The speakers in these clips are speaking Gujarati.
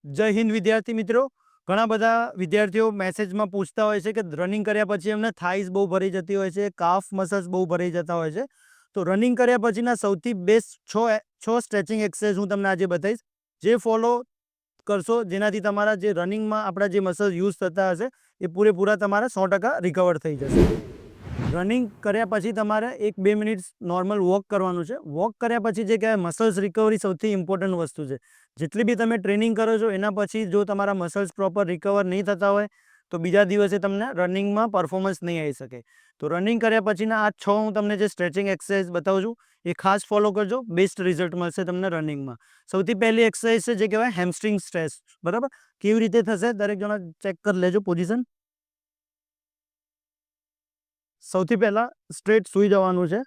જય હિન્દ વિદ્યાર્થી મિત્રો. ઘણા બધા વિદ્યાર્થીઓ મેસેજમાં પૂછતા હોય છે કે રનિંગ કર્યા પછી એમને થાઈઝ બહુ ભરી જતી હોય છે, કાફ મસલ્સ બહુ ભરાઈ જતા હોય છે. તો રનિંગ કર્યા પછીના સૌથી બેસ્ટ છ સ્ટ્રેચિંગ એક્સરસાઇઝ હું તમને આજે બતાવીશ, જે ફોલો કરશો જેનાથી તમારા જે રનિંગમાં આપણા જે મસલ્સ યુઝ થતા હશે એ પૂરેપૂરા તમારા 100% રિકવર થઈ જશે. રનિંગ કર્યા પછી તમારે 1-2 મિનિટ નોર્મલ વોક કરવાનું છે. વોક કર્યા પછી જે કહેવાય મસલ્સ રિકવરી સૌથી ઇમ્પોર્ટન્ટ વસ્તુ છે. જેટલી બી તમે ટ્રેનિંગ કરો છો એના પછી જો તમારા મસલ્સ પ્રોપર રિકવર નહીં થતા હોય તો બીજા દિવસે તમને રનિંગમાં પરફોર્મન્સ નહીં આવી શકે. તો રનિંગ કર્યા પછીના આ 6 હું તમને જે સ્ટ્રેચિંગ એક્સરસાઇઝ બતાવું છું એ ખાસ ફોલો કરજો, બેસ્ટ રિઝલ્ટ મળશે તમને રનિંગમાં. સૌથી પહેલી એક્સરસાઇઝ છે જે કહેવાય હેમસ્ટ્રિંગ સ્ટ્રેચ. બરાબર, કેવી રીતે થશે દરેક જણા ચેક કરી લેજો પોઝિશન. સૌથી પહેલા સ્ટ્રેટ સૂઈ જવાનું છે.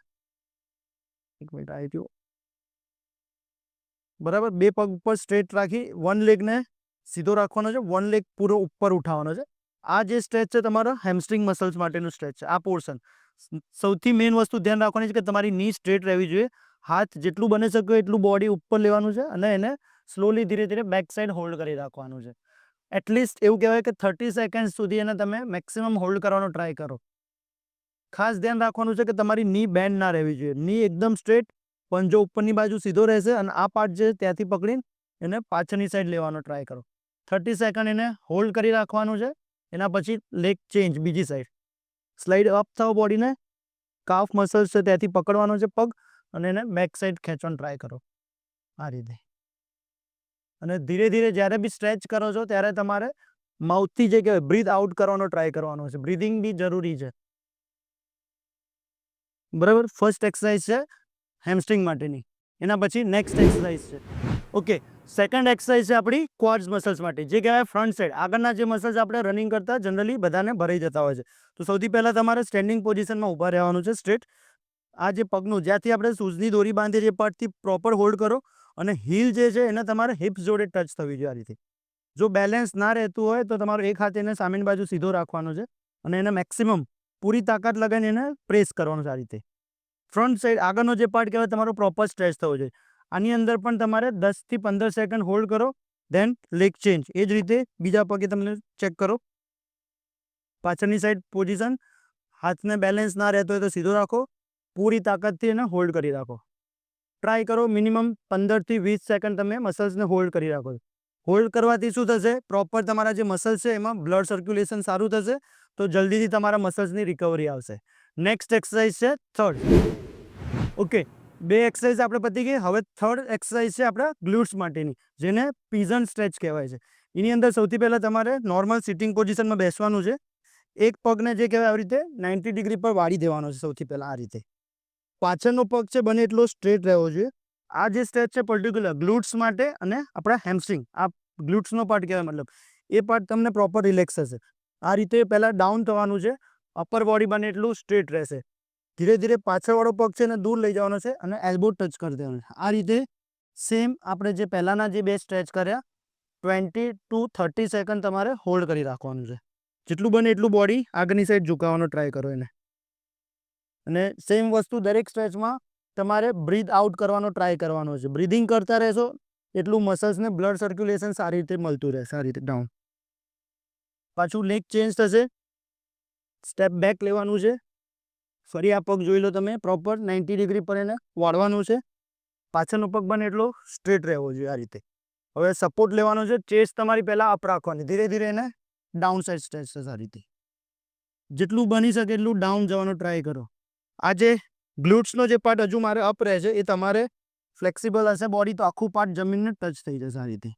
એક મિનિટ આવી ગયો. બરાબર, બે પગ ઉપર સ્ટ્રેટ રાખી વન લેગને સીધો રાખવાનો છે, વન લેગ પૂરો ઉપર ઉઠાવવાનો છે. આ જે સ્ટ્રેચ છે તમારા હેમસ્ટ્રિંગ મસલ્સ માટેનું સ્ટ્રેચ છે. આ પોર્શન સૌથી મેઇન વસ્તુ ધ્યાન રાખવાની છે કે તમારી ની સ્ટ્રેટ રહેવી જોઈએ. હાથ જેટલું બની શકે એટલું બોડી ઉપર લેવાનું છે અને એને સ્લોલી ધીરે ધીરે બેક સાઈડ હોલ્ડ કરી રાખવાનું છે. એટલીસ્ટ એવું કહેવાય કે 30 સેકન્ડ સુધી એને તમે મેક્સિમમ હોલ્ડ કરવાનો ટ્રાય કરો. ખાસ ધ્યાન રાખવાનું છે કે તમારી ની બેન્ડ ના રહેવી જોઈએ. ની એકદમ સ્ટ્રેટ, પંજો ઉપરની બાજુ સીધો રહેશે અને આ પાર્ટ જે ત્યાંથી પકડીને એને પાછળની સાઈડ લેવાનો ટ્રાય કરો. 30 સેકન્ડ એને હોલ્ડ કરી રાખવાનું છે. એના પછી લેગ ચેન્જ બીજી સાઈડ, સ્લાઇડ અપ થાવ, બોડીને કાફ મસલ્સ છે ત્યાંથી પકડવાનો છે પગ અને એને બેક સાઈડ ખેંચવાનો ટ્રાય કરો આ રીતે. અને ધીરે ધીરે જ્યારે બી સ્ટ્રેચ કરો છો ત્યારે તમારે માઉથથી જે કહેવાય બ્રીથ આઉટ કરવાનો ટ્રાય કરવાનો છે. બ્રીધિંગ બી જરૂરી છે. બરાબર, ફર્સ્ટ એક્સરસાઇઝ છે હેમસ્ટ્રિંગ માટેની. એના પછી નેક્સ્ટ એક્સરસાઇઝ છે. ઓકે, સેકન્ડ એક્સરસાઇઝ છે આપણી ક્વાડ્સ મસલ્સ માટે, જે કહેવાય ફ્રન્ટ સાઈડ. આગળના જે મસલ્સ આપણે રનિંગ કરતા જનરલી બધાને ભરાઈ જતા હોય છે. તો સૌથી પહેલા તમારે સ્ટેન્ડિંગ પોઝિશનમાં ઊભા રહેવાનું છે સ્ટ્રેટ. આ જે પગનું જ્યાંથી આપણે શૂઝની દોરી બાંધીએ જે પાર્ટથી પ્રોપર હોલ્ડ કરો અને હીલ જે છે એને તમારે હિપ્સ જોડે ટચ થવી જોઈએ આ રીતે. જો બેલેન્સ ના રહેતું હોય તો તમારો એક હાથ એને સામેની બાજુ સીધો રાખવાનો છે અને એને મેક્સિમમ પૂરી તાકાત લગાવીને એને પ્રેસ કરવાનું છે આ રીતે. ફ્રન્ટ સાઈડ આગળનો જે પાર્ટ કહેવાય તમારો પ્રોપર સ્ટ્રેચ થવો જોઈએ. આની અંદર પણ તમારે 10 થી 15 સેકન્ડ હોલ્ડ કરો, દેન લેગ ચેન્જ. એ જ રીતે બીજા પગે તમને ચેક કરો. પાછળની સાઈડ પોઝિશન, હાથને બેલેન્સ ના રહેતો હોય તો સીધો રાખો, પૂરી તાકાતથી એને હોલ્ડ કરી રાખો. ટ્રાય કરો મિનિમમ 15 થી 20 સેકન્ડ તમે મસલ્સને હોલ્ડ કરી રાખો. હોલ્ડ કરવાથી શું થશે, પ્રોપર તમારા જે મસલ્સ છે એમાં બ્લડ સર્ક્યુલેશન સારું થશે, તો જલ્દીથી તમારા મસલ્સની રિકવરી આવશે. નેક્સ્ટ એક્સરસાઇઝ છે થર્ડ. ઓકે, બે એક્સરસાઇઝ આપણે પતી ગઈ. હવે થર્ડ એક્સરસાઇઝ છે આપણા ગ્લુટ્સ માટેની, જેને પિજન સ્ટ્રેચ કહેવાય છે. એની અંદર સૌથી પહેલાં તમારે નોર્મલ સિટિંગ પોઝિશનમાં બેસવાનું છે. એક પગને જે કહેવાય આવી રીતે 90 ડિગ્રી પર વાળી દેવાનો છે સૌથી પહેલાં આ રીતે. પાછળનો પગ છે બને એટલો સ્ટ્રેટ રહેવો જોઈએ. આ જે સ્ટ્રેચ છે પર્ટિક્યુલર ગ્લુટ્સ માટે અને આપણા હેમસ્ટ્રિંગ, આ ગ્લુટ્સનો પાર્ટ કહેવાય, મતલબ એ પાર્ટ તમને પ્રોપર રિલેક્સ થશે. આ રીતે પહેલાં ડાઉન થવાનું છે, અપર બોડી બને એટલું સ્ટ્રેટ રહેશે. ધીરે ધીરે પાછળવાળો પગ છે એને દૂર લઈ જવાનો છે અને એલ્બો ટચ કરી દેવાનો છે. આ રીતે સેમ આપણે જે પહેલાંના જે બે સ્ટ્રેચ કર્યા 20 to 30 સેકન્ડ તમારે હોલ્ડ કરી રાખવાનું છે. જેટલું બને એટલું બોડી આગળની સાઈડ ઝુકાવવાનો ટ્રાય કરો એને. અને સેમ વસ્તુ દરેક સ્ટ્રેચમાં તમારે બ્રીથ આઉટ કરવાનો ટ્રાય કરવાનો છે. બ્રીધિંગ કરતા રહેશો એટલું મસલ્સને બ્લડ સર્ક્યુલેશન સારી રીતે મળતું રહેશે. આ રીતે ડાઉન, પાછું લેગ ચેન્જ થશે, સ્ટેપ બેક લેવાનું છે. ફરી આ પગ જોઈ લો તમે, પ્રોપર 90 ડિગ્રી પર એને વાળવાનું છે. પાછળનો પગ બને એટલો સ્ટ્રેટ રહેવો જોઈએ આ રીતે. હવે સપોર્ટ લેવાનો છે. ચેસ્ટ તમારી પહેલાં અપ રાખવાની, ધીરે ધીરે એને ડાઉન સાઈડ સ્ટ્રેચ થશે આ રીતે. જેટલું બની શકે એટલું ડાઉન જવાનો ટ્રાય કરો. આ જે ગ્લુટ્સનો જે પાર્ટ હજુ મારે અપ રહે છે એ તમારે ફ્લેક્સિબલ હશે બોડી તો આખું પાર્ટ જમીનને ટચ થઈ જશે આ રીતે.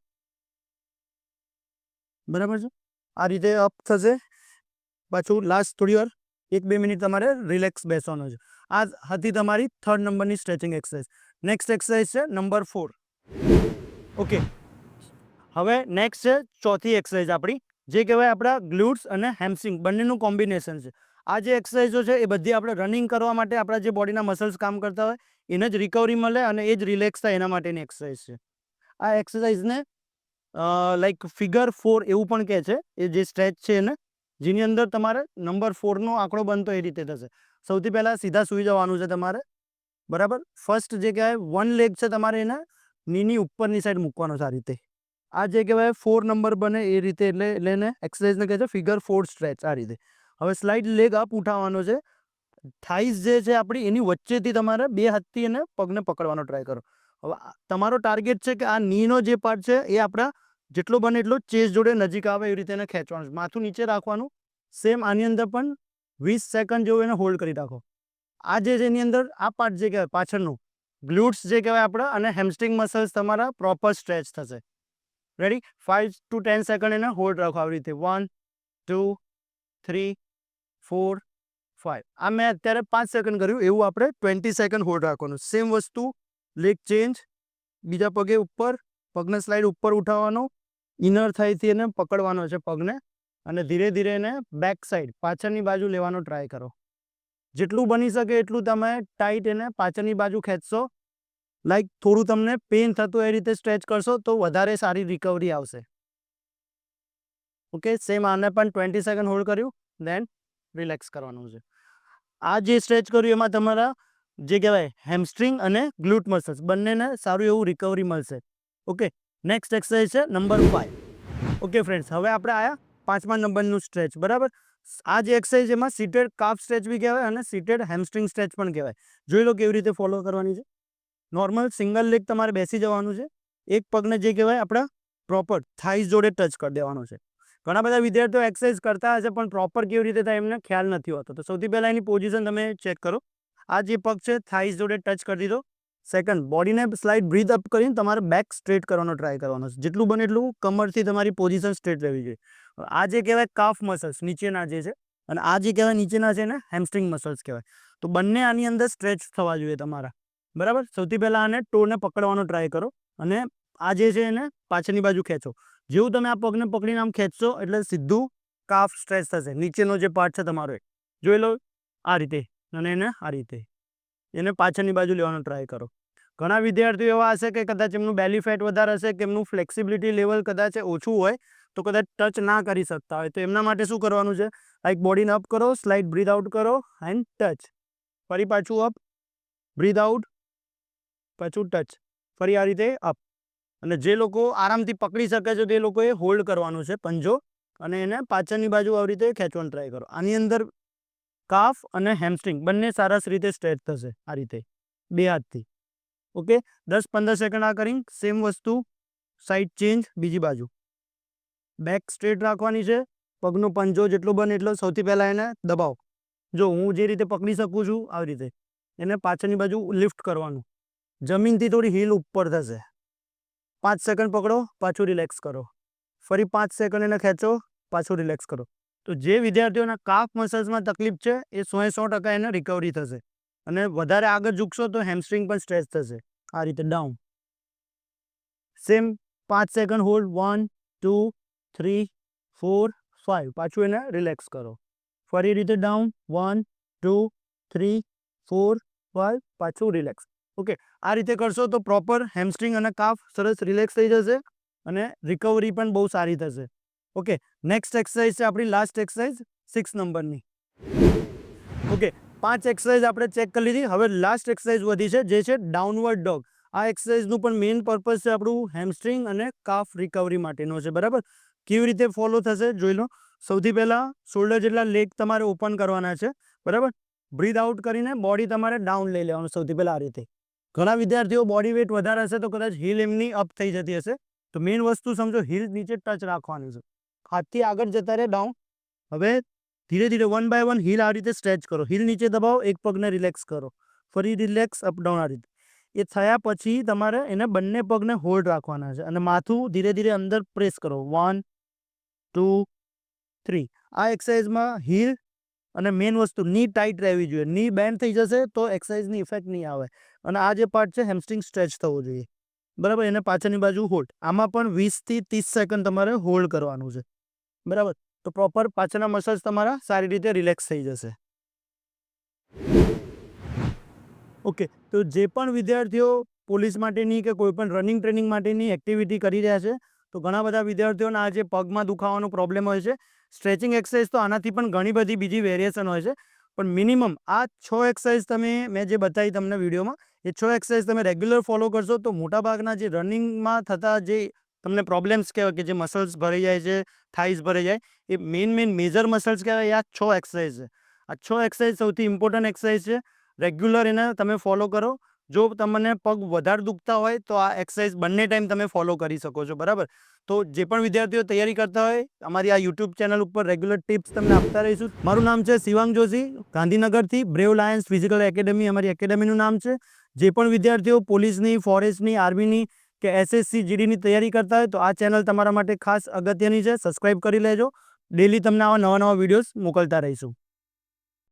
બરાબર છે, આ રીતે અપ થશે. પાછું લાસ્ટ થોડી વાર 1-2 મિનિટ તમારે રિલેક્સ બેસવાનો છે. આ હતી તમારી થર્ડ નંબરની સ્ટ્રેચિંગ એક્સરસાઇઝ. નેક્સ્ટ એક્સરસાઇઝ છે નંબર 4. ઓકે, હવે નેક્સ્ટ છે ચોથી એક્સરસાઇઝ આપણી, જે કહેવાય આપણા ગ્લુટ્સ અને હેમસ્ટ્રિંગ બંનેનું કોમ્બિનેશન છે. આ જે એક્સરસાઇઝો છે એ બધી આપણે રનિંગ કરવા માટે આપણા જે બોડીના મસલ્સ કામ કરતા હોય એને જ રિકવરી મળે અને એ જ રિલેક્સ થાય એના માટેની એક્સરસાઇઝ છે. આ એક્સરસાઇઝને લાઈક ફિગર 4 એવું પણ કહે છે એ જે સ્ટ્રેચ છે એને, જેની અંદર તમારે નંબર 4નો આંકડો બનતો એ રીતે થશે. સૌથી પહેલાં સીધા સૂઈ જવાનું છે તમારે. બરાબર, ફર્સ્ટ જે કહેવાય વન લેગ છે તમારે એને નીની ઉપરની સાઈડ મૂકવાનો છે આ રીતે. આ જે કહેવાય 4 નંબર બને એ રીતે, એટલે એને એક્સરસાઇઝને કહે છે ફિગર 4 સ્ટ્રેચ. આ રીતે હવે સ્લાઇડ લેગ અપ ઉઠાવવાનો છે. થાઈઝ જે છે આપણી એની વચ્ચેથી તમારે 2 હાથથી એને પગને પકડવાનો ટ્રાય કરો. હવે તમારો ટાર્ગેટ છે કે આ નીનો જે પાર્ટ છે એ આપણા જેટલો બને એટલો ચેસ્ટ જોડે નજીક આવે એવી રીતે એને ખેંચવાનું છે. માથું નીચે રાખવાનું. સેમ આની અંદર પણ 20 સેકન્ડ જેવું એને હોલ્ડ કરી રાખો. આ જે છે એની અંદર આ પાર્ટ જે કહેવાય પાછળનું ગ્લુટ્સ જે કહેવાય આપણા અને હેમસ્ટ્રિંગ મસલ્સ તમારા પ્રોપર સ્ટ્રેચ થશે. રેડી? 5 to 10 સેકન્ડ એને હોલ્ડ રાખો આવી રીતે. 1 2 3 4 5. આ મેં અત્યારે 5 સેકન્ડ કર્યું, એવું આપણે 20 સેકન્ડ હોલ્ડ રાખવાનું. સેમ વસ્તુ લેગ ચેન્જ, બીજા પગે ઉપર, પગને સ્લાઇડ ઉપર ઉઠાવવાનો, ઇનર થાઈથી એને પકડવાનો છે પગને અને ધીરે ધીરે એને બેક સાઈડ પાછળની બાજુ લેવાનો ટ્રાય કરો. જેટલું બની શકે એટલું તમે ટાઈટ એને પાછળની બાજુ ખેંચશો. લાઈક થોડું તમને પેન થતું એ રીતે સ્ટ્રેચ કરશો તો વધારે સારી રિકવરી આવશે. ઓકે, સેમ આને પણ 20 સેકન્ડ હોલ્ડ કર્યું, દેન રિલેક્સ કરવાનું છે. આ જે સ્ટ્રેચ કર્યું એમાં તમારા જે કહેવાય હેમસ્ટ્રિંગ અને ગ્લુટ મસલ્સ બંનેને સારું એવું રિકવરી મળશે. ઓકે, નેક્સ્ટ એક્સરસાઇઝ છે નંબર 5. ઓકે ફ્રેન્ડ્સ, હવે આપણે આયા 5મા નંબરનું સ્ટ્રેચ. બરાબર? આ જે એક્સરસાઇઝ એમાં સીટેડ કાફ સ્ટ્રેચ બી કહેવાય અને સીટેડ હેમસ્ટ્રિંગ સ્ટ્રેચ પણ કહેવાય. જોઈ લો કેવી રીતે ફોલો કરવાની છે. નોર્મલ સિંગલ લેગ તમારે બેસી જવાનું છે. એક પગને જે કહેવાય આપણા પ્રોપર થાઈઝ જોડે ટચ કરી દેવાનો છે. ઘણા બધા વિદ્યાર્થીઓ એક્સરસાઇઝ કરતા હશે પણ પ્રોપર કેવી રીતે થાય એમને ખ્યાલ નથી હોતો. તો સૌથી પહેલાં એની પોઝિશન તમે ચેક કરો. આ જે પગ છે થાઈઝ જોડે ટચ કરી દીધો. સેકન્ડ, બોડીને સ્લાઇડ બ્રીથ અપ કરીને તમારે બેક સ્ટ્રેટ કરવાનો ટ્રાય કરવાનો છે. જેટલું બને એટલું કમરથી તમારી પોઝિશન સ્ટ્રેટ રહેવી જોઈએ. આ જે કહેવાય કાફ મસલ્સ નીચેના જે છે અને આ જે કહેવાય નીચેના છે ને હેમસ્ટ્રિંગ મસલ્સ કહેવાય. તો બંને આની અંદર સ્ટ્રેચ થવા જોઈએ તમારા. બરાબર? સૌથી પહેલાં આને ટોને પકડવાનો ટ્રાય કરો અને આ જે છે એને પાછળની બાજુ ખેંચો. જેવું તમે આ પગને પકડીને આમ ખેંચશો એટલે સીધું કાફ સ્ટ્રેચ થશે. નીચેનો જે પાર્ટ છે તમારો એ જોઈ લો આ રીતે અને એને આ રીતે એને પાછળની બાજુ લેવાનો ટ્રાય કરો. ઘણા વિદ્યાર્થીઓ એવા હશે કે કદાચ એમનું બેલી ફેટ વધારે હશે કે એમનું ફ્લેક્સિબિલિટી લેવલ કદાચ ઓછું હોય તો કદાચ ટચ ના કરી શકતા હોય. તો એમના માટે શું કરવાનું છે? લાઈક બોડીને અપ કરો, સ્લાઇડ બ્રીથ આઉટ કરો એન્ડ ટચ. ફરી પાછું અપ, બ્રીથ આઉટ, પાછું ટચ, ફરી આ રીતે અપ. અને જે લોકો આરામથી પકડી શકે છે તે લોકોએ હોલ્ડ કરવાનું છે પંજો અને એને પાછળની બાજુ આવી રીતે ખેંચવાનો ટ્રાય કરો. આની અંદર કાફ અને હેમસ્ટ્રિંગ બંને સરસ રીતે સ્ટ્રેચ થશે આ રીતે 2 હાથથી. ઓકે, 10-15 સેકન્ડ આ કરી. સેમ વસ્તુ સાઈડ ચેન્જ, બીજી બાજુ બેક સ્ટ્રેટ રાખવાની છે. પગનો પંજો જેટલો બને એટલો સૌથી પહેલાં એને દબાવો. જો હું જે રીતે પકડી શકું છું આવી રીતે એને પાછળની બાજુ લિફ્ટ કરવાનું. જમીનથી થોડી હીલ ઉપર થશે. 5 સેકન્ડ પકડો, પાછું રિલેક્સ કરો. ફરી 5 સેકન્ડ એને ખેંચો, પાછું રિલેક્સ કરો. તો જે વિદ્યાર્થીઓના કાફ મસલ્સમાં તકલીફ છે એ 100% એને રિકવરી થશે અને વધારે આગળ ઝૂકશો તો હેમસ્ટ્રિંગ પણ સ્ટ્રેચ થશે. આ રીતે ડાઉન. Same 5 second hold. 1 2 3 4 5. પાછું એને રિલેક્સ કરો. ફરી રીતે ડાઉન. 1 2 3 4 5. પાછું રિલેક્સ. ઓકે, આ રીતે કરશો તો પ્રોપર હેમસ્ટ્રિંગ અને કાફ સરસ રિલેક્સ થઈ જશે અને રિકવરી પણ બહુ સારી થશે. ઓકે, નેક્સ્ટ એક્સરસાઇઝ છે આપણી લાસ્ટ એક્સરસાઇઝ 6 નંબરની. ઓકે, 5 એક્સરસાઇઝ આપણે ચેક કરી લીધી. હવે લાસ્ટ એક્સરસાઇઝ વધી છે જે છે ડાઉનવર્ડ ડોગ. આ એક્સરસાઇઝનું પણ મેઇન પર્પઝ છે આપણું હેમસ્ટ્રિંગ અને કાફ રિકવરી માટેનો છે. બરાબર? કેવી રીતે ફોલો થશે જોઈ લો. સૌથી પહેલાં શોલ્ડર જેટલા લેગ તમારે ઓપન કરવાના છે. બરાબર? બ્રીથ આઉટ કરીને બોડી તમારે ડાઉન લઈ લેવાનું સૌથી પહેલાં આ રીતે. ઘણા વિદ્યાર્થીઓ બોડી વેઇટ વધારે હશે તો કદાચ હીલ એમની અપ થઈ જતી હશે. તો મેઇન વસ્તુ સમજો, હીલ નીચે ટચ રાખવાની છે. હાથથી આગળ જતા રહે ડાઉન. હવે ધીરે ધીરે 1 બાય 1 હીલ આ રીતે સ્ટ્રેચ કરો. હીલ નીચે દબાવો, એક પગને રિલેક્સ કરો, ફરી રિલેક્સ, અપ ડાઉન આ રીતે. એ થયા પછી તમારે એને બંને પગને હોલ્ડ રાખવાના છે અને માથું ધીરે ધીરે અંદર પ્રેસ કરો. 1 2 3. આ એક્સરસાઇઝમાં હીલ અને મેઇન વસ્તુ ની ટાઈટ રહેવી જોઈએ. ની બેન્ડ થઈ જશે તો એક્સરસાઇઝની ઇફેક્ટ નહીં આવે. અને આ જે પાર્ટ છે હેમસ્ટ્રિંગ સ્ટ્રેચ થવો જોઈએ. બરાબર? એને પાછળની બાજુ હોલ્ડ. આમાં પણ 20 થી 30 સેકન્ડ તમારે હોલ્ડ કરવાનું છે. બરાબર? તો પ્રોપર પાછળના મસલ્સ તમારા સારી રીતે રિલેક્સ થઈ જશે. ઓકે, તો જે પણ વિદ્યાર્થીઓ પોલીસ માટેની કે કોઈ પણ રનિંગ ટ્રેનિંગ માટેની એક્ટિવિટી કરી રહ્યા છે તો ઘણા બધા વિદ્યાર્થીઓના આ જે પગમાં દુખાવાનો પ્રોબ્લેમ હોય છે. સ્ટ્રેચિંગ એક્સરસાઇઝ તો આનાથી પણ ઘણી બધી બીજી વેરિએશન હોય છે પણ મિનિમમ આ 6 એક્સરસાઇઝ મેં જે બતાવી તમને વિડીયોમાં એ 6 એક્સરસાઇઝ તમે રેગ્યુલર ફોલો કરશો તો મોટાભાગના જે રનિંગમાં થતા જે તમને પ્રોબ્લેમ્સ કહેવાય કે જે મસલ્સ ભરાઈ જાય છે, થાઈસ ભરાઈ જાય, એ મેઇન મેજર મસલ્સ કહેવાય. આ 6 એક્સરસાઇઝ છે. આ 6 એક્સરસાઇઝ સૌથી ઇમ્પોર્ટન્ટ એક્સરસાઇઝ છે. રેગ્યુલર એને તમે ફોલો કરો. જો તમને પગ વધારે દુખતા હોય તો આ એક્સરસાઇઝ બંને ટાઈમ તમે ફોલો કરી શકો છો. બરાબર. તો જે પણ વિદ્યાર્થીઓ તૈયારી કરતા હોય, અમારી આ યુટ્યુબ ચેનલ ઉપર રેગ્યુલર ટિપ્સ તમને આપતા રહીશું. મારું નામ છે શિવાંગ જોશી, ગાંધીનગરથી બ્રેવ લાયન્સ ફિઝિકલ એકેડમી અમારી એકેડમીનું નામ છે. જે પણ વિદ્યાર્થીઓ પોલીસની, ફોરેસ્ટની, આર્મીની કે SSC GDની તૈયારી કરતા હોય તો આ ચેનલ તમારા માટે ખાસ અગત્યની છે. સબસ્ક્રાઇબ કરી લેજો. ડેલી તમને આવા નવા વિડીયોઝ મોકલતા રહીશું.